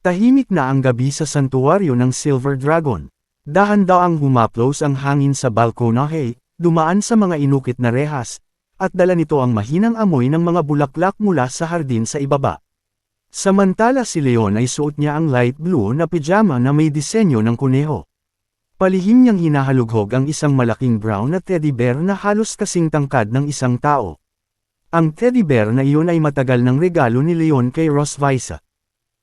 Tahimik na ang gabi sa santuwaryo ng Silver Dragon. Dahan-daang humaplos ang hangin sa balkonahe, dumaan sa mga inukit na rehas, at dala nito ang mahinang amoy ng mga bulaklak mula sa hardin sa ibaba. Samantala si Leon ay suot niya ang light blue na pijama na may disenyo ng kuneho. Palihim niyang hinahalughog ang isang malaking brown na teddy bear na halos kasing tangkad ng isang tao. Ang teddy bear na iyon ay matagal ng regalo ni Leon kay Rosvisa.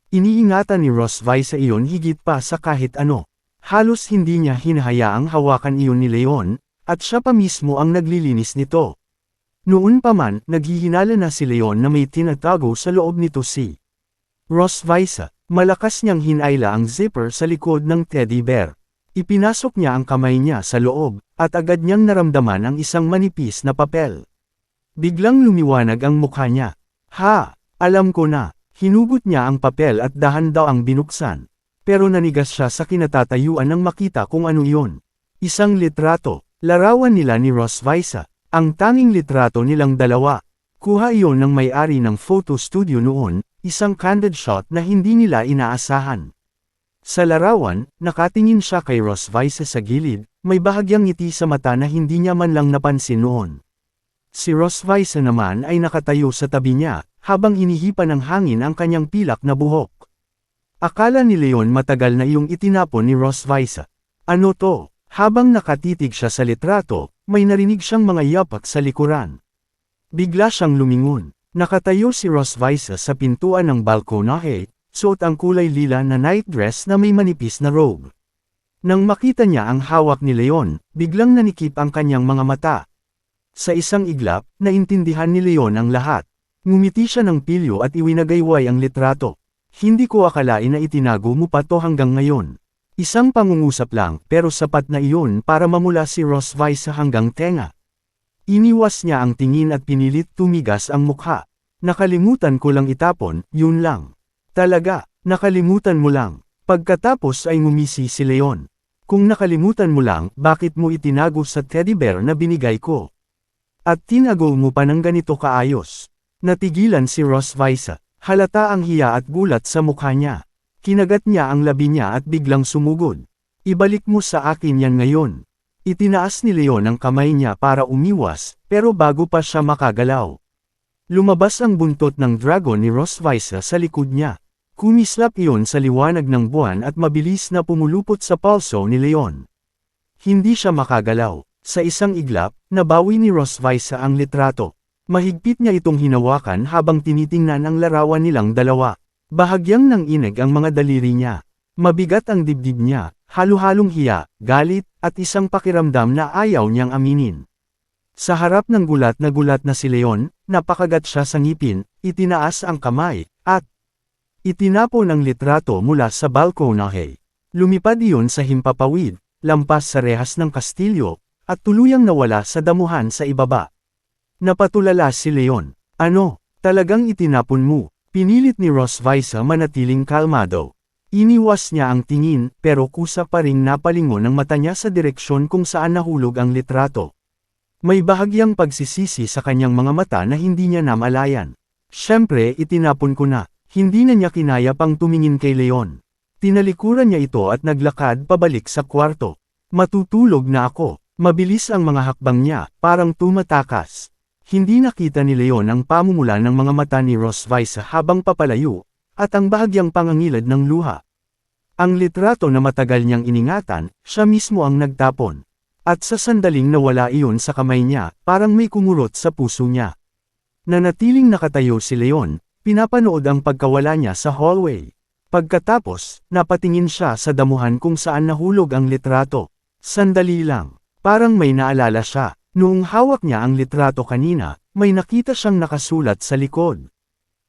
Iniingatan ni Rosvisa iyon higit pa sa kahit ano. Halos hindi niya hinahayaang hawakan iyon ni Leon, at siya pa mismo ang naglilinis nito. Noon pa man, naghihinala na si Leon na may tinatago sa loob nito si Rosvisa. Malakas niyang hinayla ang zipper sa likod ng teddy bear. Ipinasok niya ang kamay niya sa loob, at agad niyang naramdaman ang isang manipis na papel. Biglang lumiwanag ang mukha niya. Ha! Alam ko na! Hinugot niya ang papel at dahan-daang binuksan. Pero nanigas siya sa kinatatayuan nang makita kung ano iyon. Isang litrato. Larawan nila ni Rosvisa. Ang tanging litrato nilang dalawa. Kuha iyon ng may-ari ng photo studio noon, isang candid shot na hindi nila inaasahan. Sa larawan, nakatingin siya kay Rosvisa sa gilid, may bahagyang ngiti sa mata na hindi niya man lang napansin noon. Si Rosvisa naman ay nakatayo sa tabi niya, habang hinihipan ng hangin ang kanyang pilak na buhok. Akala ni Leon matagal na iyong itinapon ni Rosvisa. Ano to? Habang nakatitig siya sa litrato, may narinig siyang mga yapak sa likuran. Bigla siyang lumingon. Nakatayo si Rosvisa sa pintuan ng balkonahe, suot ang kulay lila na night dress na may manipis na robe. Nang makita niya ang hawak ni Leon, biglang nanikip ang kanyang mga mata. Sa isang iglap, naintindihan ni Leon ang lahat. Ngumiti siya ng pilyo at iwinagayway ang litrato. Hindi ko akalain na itinago mo pa to hanggang ngayon. Isang pangungusap lang pero sapat na iyon para mamula si Rosvisa hanggang tenga. Iniwas niya ang tingin at pinilit tumigas ang mukha. Nakalimutan ko lang itapon, yun lang. Talaga, nakalimutan mo lang. Pagkatapos ay ngumisi si Leon. Kung nakalimutan mo lang, bakit mo itinago sa teddy bear na binigay ko? At tinago mo pa ng ganito kaayos. Natigilan si Rosvisa. Halata ang hiya at gulat sa mukha niya. Kinagat niya ang labi niya at biglang sumugod. Ibalik mo sa akin yan ngayon. Itinaas ni Leon ang kamay niya para umiwas, pero bago pa siya makagalaw. Lumabas ang buntot ng dragon ni Rosvisa sa likod niya. Kumislap iyon sa liwanag ng buwan at mabilis na pumulupot sa palso ni Leon. Hindi siya makagalaw. Sa isang iglap, nabawi ni Rosvisa ang litrato. Mahigpit niya itong hinawakan habang tinitingnan ang larawan nilang dalawa. Bahagyang nanginig ang mga daliri niya. Mabigat ang dibdib niya, halo-halong hiya, galit, at isang pakiramdam na ayaw niyang aminin. Sa harap ng gulat na si Leon, napakagat siya sa ngipin, itinaas ang kamay, at itinapon ang litrato mula sa balkonahe. Lumipad iyon sa himpapawid, lampas sa rehas ng kastilyo, at tuluyang nawala sa damuhan sa ibaba. Napatulala si Leon. Ano? Talagang itinapon mo? Pinilit ni Rosvisa manatiling kalmado. Iniwas niya ang tingin, pero kusa pa ring napalingon ang mata niya sa direksyon kung saan nahulog ang litrato. May bahagyang pagsisisi sa kanyang mga mata na hindi niya namalayan. Siyempre, itinapon ko na. Hindi na niya kinaya pang tumingin kay Leon. Tinalikuran niya ito at naglakad pabalik sa kwarto. Matutulog na ako. Mabilis ang mga hakbang niya, parang tumatakas. Hindi nakita ni Leon ang pamumula ng mga mata ni Rosvisa habang papalayo, at ang bahagyang pangangilad ng luha. Ang litrato na matagal niyang iningatan, siya mismo ang nagtapon. At sa sandaling nawala iyon sa kamay niya, parang may kumurot sa puso niya. Nanatiling nakatayo si Leon, pinapanood ang pagkawala niya sa hallway. Pagkatapos, napatingin siya sa damuhan kung saan nahulog ang litrato. Sandali lang, parang may naalala siya. Noong hawak niya ang litrato kanina, may nakita siyang nakasulat sa likod.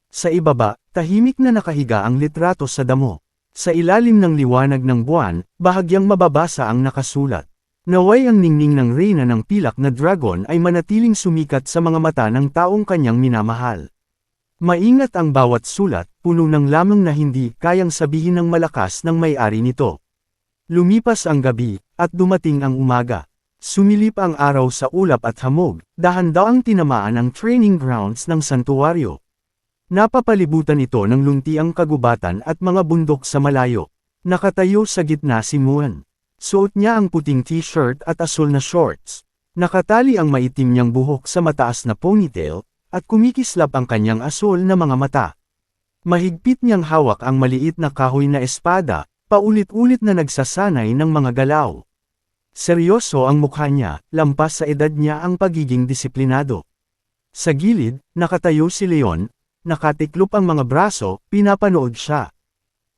Sa ibaba, tahimik na nakahiga ang litrato sa damo. Sa ilalim ng liwanag ng buwan, bahagyang mababasa ang nakasulat. Naway ang ningning ng reyna ng pilak na dragon ay manatiling sumikat sa mga mata ng taong kanyang minamahal. Maingat ang bawat sulat, puno ng lamang na hindi kayang sabihin ng malakas ng may-ari nito. Lumipas ang gabi, at dumating ang umaga. Sumilip ang araw sa ulap at hamog, dahan-daang tinamaan ang training grounds ng santuwaryo. Napapalibutan ito ng luntiang kagubatan at mga bundok sa malayo. Nakatayo sa gitna si Muan. Suot niya ang puting t-shirt at asul na shorts. Nakatali ang maitim niyang buhok sa mataas na ponytail, at kumikislap ang kanyang asul na mga mata. Mahigpit niyang hawak ang maliit na kahoy na espada, paulit-ulit na nagsasanay ng mga galaw. Seryoso ang mukha niya, lampas sa edad niya ang pagiging disiplinado. Sa gilid, nakatayo si Leon, nakatiklop ang mga braso, pinapanood siya.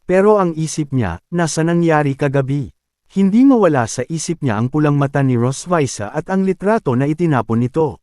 Pero ang isip niya, nasa nangyari kagabi. Hindi mawala sa isip niya ang pulang mata ni Rosvisa at ang litrato na itinapon nito.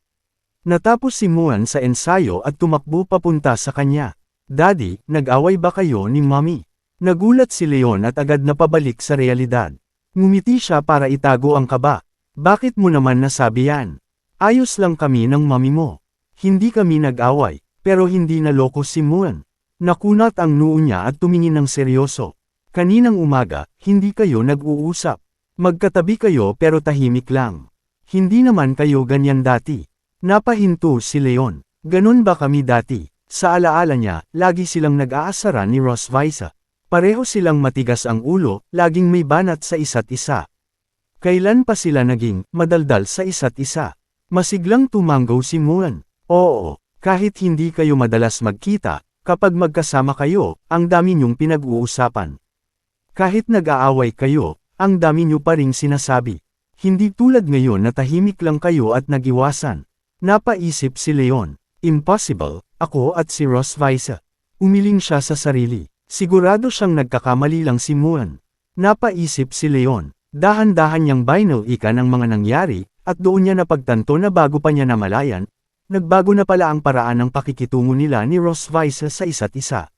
Natapos si Muan sa ensayo at tumakbo papunta sa kanya. Daddy, nag-away ba kayo ni Mommy? Nagulat si Leon at agad na pabalik sa realidad. Ngumiti siya para itago ang kaba. Bakit mo naman nasabi yan? Ayos lang kami ng mami mo. Hindi kami nag-away, pero hindi naloko si Muan. Nakunat ang noo niya at tumingin ng seryoso. Kaninang umaga, hindi kayo nag-uusap. Magkatabi kayo pero tahimik lang. Hindi naman kayo ganyan dati. Napahinto si Leon. Ganun ba kami dati? Sa alaala niya, lagi silang nag-aasaran ni Rosvisa. Pareho silang matigas ang ulo, laging may banat sa isa't isa. Kailan pa sila naging madaldal sa isa't isa? Masiglang tumanggaw si Muan. Oo, kahit hindi kayo madalas magkita, kapag magkasama kayo, ang dami niyong pinag-uusapan. Kahit nag-aaway kayo, ang dami niyo pa ring sinasabi. Hindi tulad ngayon na tahimik lang kayo at nag-iwasan. Napaisip si Leon. Impossible, ako at si Rosvisa. Umiling siya sa sarili. Sigurado siyang nagkakamali lang si Muan. Napaisip si Leon. Dahan-dahan niyang binalikan ang mga nangyari, at doon niya napagtanto na bago pa niya namalayan, nagbago na pala ang paraan ng pakikitungo nila ni Rosvisa sa isa't isa.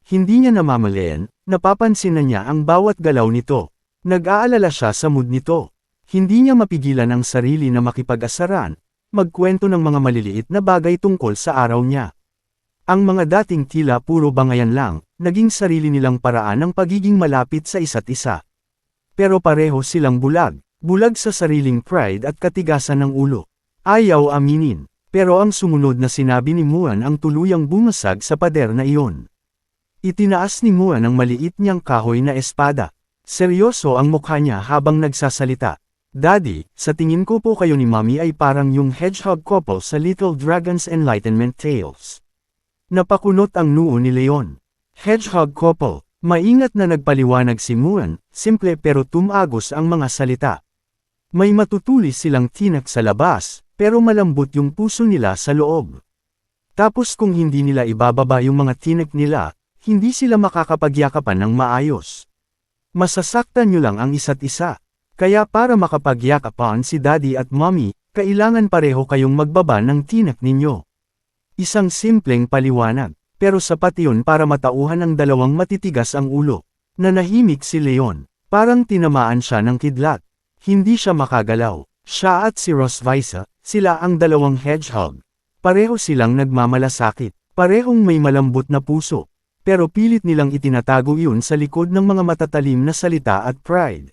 Hindi niya namamalayan, napapansin na niya ang bawat galaw nito. Nag-aalala siya sa mood nito. Hindi niya mapigilan ang sarili na makipag-asaran, magkwento ng mga maliliit na bagay tungkol sa araw niya. Ang mga dating tila puro bangayan lang, naging sarili nilang paraan ng pagiging malapit sa isa't isa. Pero pareho silang bulag sa sariling pride at katigasan ng ulo. Ayaw aminin, pero ang sumunod na sinabi ni Muan ang tuluyang bumasag sa pader na iyon. Itinaas ni Muan ang maliit niyang kahoy na espada. Seryoso ang mukha niya habang nagsasalita. Daddy, sa tingin ko po kayo ni Mommy ay parang yung hedgehog couple sa Little Dragon's Enlightenment Tales. Napakunot ang noo ni Leon. Hedgehog couple. Maingat na nagpaliwanag si Muan, simple pero tumagos ang mga salita. May matutulis silang tinak sa labas, pero malambot yung puso nila sa loob. Tapos kung hindi nila ibababa yung mga tinak nila, hindi sila makakapagyakapan ng maayos. Masasaktan nyo lang ang isa't isa. Kaya para makapagyakapan si Daddy at Mommy, kailangan pareho kayong magbaba ng tinak ninyo. Isang simpleng paliwanag, pero sapat iyon para matauhan ng dalawang matitigas ang ulo. Nanahimik si Leon, parang tinamaan siya ng kidlat. Hindi siya makagalaw. Siya at si Rosvisa, sila ang dalawang hedgehog. Pareho silang nagmamalasakit, parehong may malambot na puso. Pero pilit nilang itinatago iyon sa likod ng mga matatalim na salita at pride.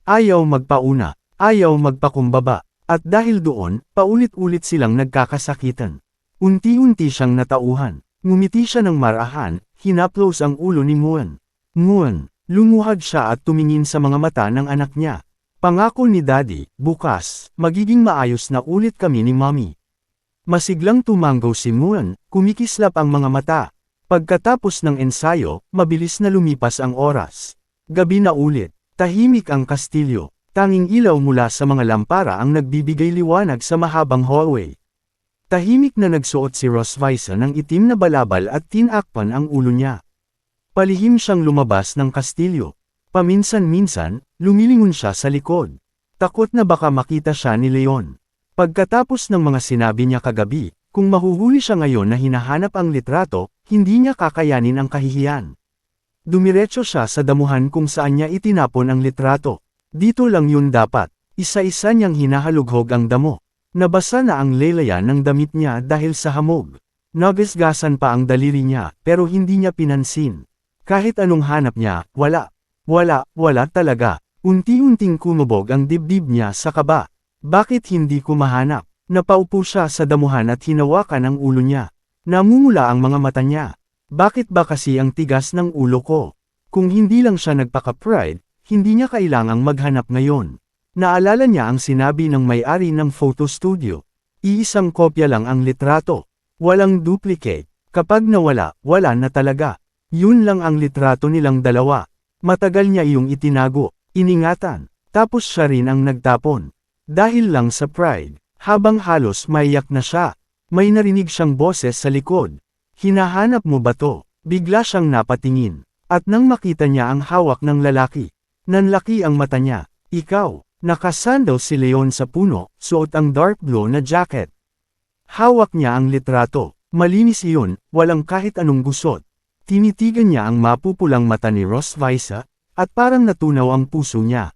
Ayaw magpauna, ayaw magpakumbaba, at dahil doon, paulit-ulit silang nagkakasakitan. Unti-unti siyang natauhan, ngumiti siya ng marahan, hinaplos ang ulo ni Muan. Muan, lumuhad siya at tumingin sa mga mata ng anak niya. Pangako ni Daddy, bukas, magiging maayos na ulit kami ni Mommy. Masiglang tumanggaw si Muan, kumikislap ang mga mata. Pagkatapos ng ensayo, mabilis na lumipas ang oras. Gabi na ulit, tahimik ang kastilyo, tanging ilaw mula sa mga lampara ang nagbibigay liwanag sa mahabang hallway. Tahimik na nagsuot si Rosvisa ng itim na balabal at tinakpan ang ulo niya. Palihim siyang lumabas ng kastilyo. Paminsan-minsan, lumilingon siya sa likod. Takot na baka makita siya ni Leon. Pagkatapos ng mga sinabi niya kagabi, kung mahuhuli siya ngayon na hinahanap ang litrato, hindi niya kakayanin ang kahihiyan. Dumiretso siya sa damuhan kung saan niya itinapon ang litrato. Dito lang yun dapat. Isa-isa niyang hinahalughog ang damo. Nabasa na ang lelayan ng damit niya dahil sa hamog. Nagasgasan pa ang daliri niya, pero hindi niya pinansin. Kahit anong hanap niya, wala. Wala talaga. Unti-unting kumubog ang dibdib niya sa kaba. Bakit hindi ko mahanap? Napaupo siya sa damuhan at hinawakan ang ulo niya. Namumula ang mga mata niya. Bakit ba kasi ang tigas ng ulo ko? Kung hindi lang siya nagpaka-pride, hindi niya kailangang maghanap ngayon. Naalala niya ang sinabi ng may-ari ng photo studio. Iisang kopya lang ang litrato. Walang duplicate. Kapag nawala, wala na talaga. Yun lang ang litrato nilang dalawa. Matagal niya iyong itinago, iningatan. Tapos siya rin ang nagtapon. Dahil lang sa pride. Habang halos maiyak na siya, may narinig siyang boses sa likod. Hinahanap mo ba to? Bigla siyang napatingin. At nang makita niya ang hawak ng lalaki, nanlaki ang mata niya. Ikaw, nakasandal si Leon sa puno, suot ang dark blue na jacket. Hawak niya ang litrato. Malinis iyon, walang kahit anong gusot. Tinitigan niya ang mapupulang mata ni Ross Visa, at parang natunaw ang puso niya.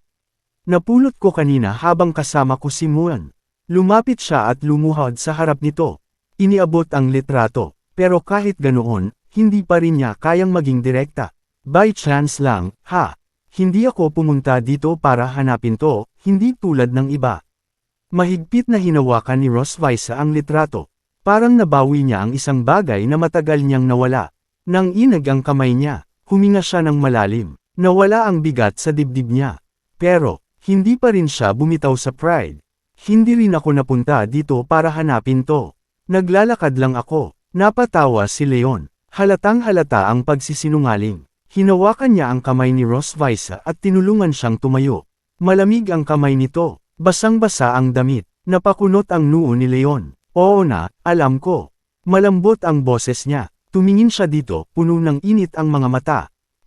Napulot ko kanina habang kasama ko si Muan. Lumapit siya at lumuhod sa harap nito. Iniabot ang litrato, pero kahit ganoon, hindi pa rin niya kayang maging direkta. By chance lang, ha? Hindi ako pumunta dito para hanapin to, hindi tulad ng iba. Mahigpit na hinawakan ni Ross Visa ang litrato. Parang nabawi niya ang isang bagay na matagal niyang nawala. Nang inag ang kamay niya, huminga siya ng malalim. Nawala ang bigat sa dibdib niya. Pero, hindi pa rin siya bumitaw sa pride. Hindi rin ako napunta dito para hanapin to. Naglalakad lang ako. Napatawa si Leon. Halatang halata ang pagsisinungaling. Hinawakan niya ang kamay ni Ross Visa at tinulungan siyang tumayo. Malamig ang kamay nito. Basang-basa ang damit. Napakunot ang noo ni Leon. Oo na, alam ko. Malambot ang boses niya. Tumingin siya dito, puno ng init ang mga mata.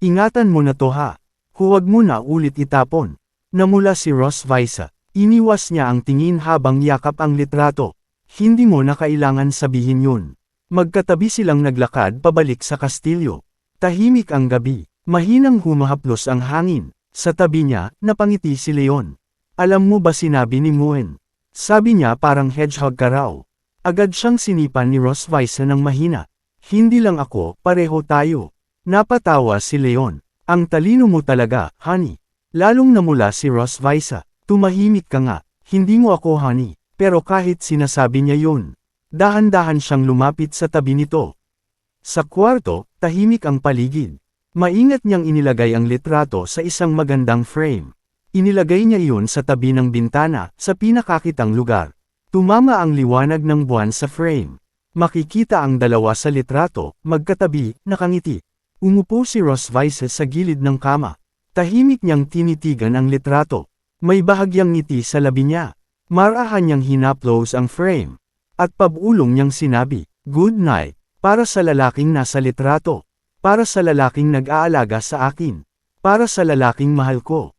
Ingatan mo na to ha. Huwag mo na ulit itapon. Namula si Ross Visa. Iniwas niya ang tingin habang yakap ang litrato. Hindi mo na kailangan sabihin yun. Magkatabi silang naglakad pabalik sa kastilyo. Tahimik ang gabi. Mahinang humahaplos ang hangin. Sa tabi niya, napangiti si Leon. Alam mo ba sinabi ni Muen? Sabi niya parang hedgehog ka raw. Agad siyang sinipan ni Ross Visa ng mahina. Hindi lang ako, pareho tayo. Napatawa si Leon. Ang talino mo talaga, honey. Lalong namula si Ross Visa. Tumahimik ka nga, hindi mo ako honey. Pero kahit sinasabi niya yun, dahan-dahan siyang lumapit sa tabi nito. Sa kwarto, tahimik ang paligid. Maingat niyang inilagay ang litrato sa isang magandang frame. Inilagay niya iyon sa tabi ng bintana, sa pinakakitang lugar. Tumama ang liwanag ng buwan sa frame. Makikita ang dalawa sa litrato, magkatabi, nakangiti. Umupo si Ross Visa sa gilid ng kama. Tahimik niyang tinitigan ang litrato. May bahagyang ngiti sa labi niya. Marahan niyang hinaplos ang frame. At pabulong niyang sinabi, "Good night," para sa lalaking nasa litrato. Para sa lalaking nag-aalaga sa akin. Para sa lalaking mahal ko.